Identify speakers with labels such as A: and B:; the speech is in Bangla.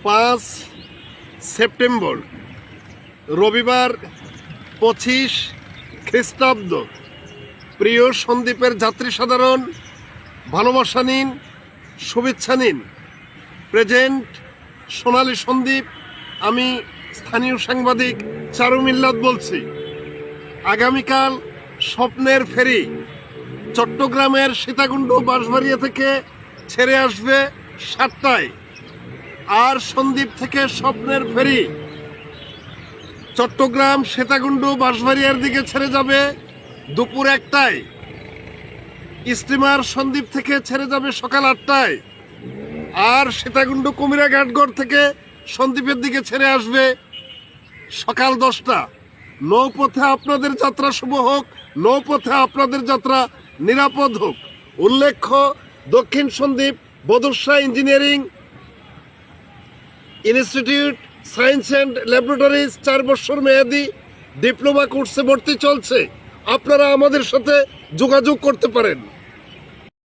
A: 5 সেপ্টেম্বর রবিবার 25 খ্রিস্টাব্দ। প্রিয় সন্দ্বীপের যাত্রী সাধারণ, ভালোবাসা নিন, শুভেচ্ছা নিন। প্রেজেন্ট সোনালী সন্দ্বীপ। আমি স্থানীয় সাংবাদিক চারু মিল্লাত বলছি। আগামীকাল স্বপ্নের ফেরি চট্টগ্রামের সীতাকুণ্ড বাঁশবাড়িয়া থেকে ছেড়ে আসবে 7টায়, আর সন্দ্বীপ থেকে স্বপ্নের ফেরি চট্টগ্রাম সীতাকুণ্ড বাঁশবাড়িয়ার দিকে ছেড়ে যাবে দুপুর 1টায়। স্টিমার সন্দ্বীপ থেকে ছেড়ে যাবে সকাল 8টায়, আর সীতাকুণ্ড কুমিরা ঘাটগড় থেকে সন্দ্বীপের দিকে ছেড়ে আসবে সকাল 10টা। নৌপথে আপনাদের যাত্রা শুভ হোক, নৌপথে আপনাদের যাত্রা নিরাপদ হোক। উল্লেখ্য, দক্ষিণ Sandwip Badarsha engineering institute science and laboratories 4 বছর মেয়াদী ডিপ্লোমা কোর্সে ভর্তি চলছে। আপনারা আমাদের সাথে যোগাযোগ করতে পারেন।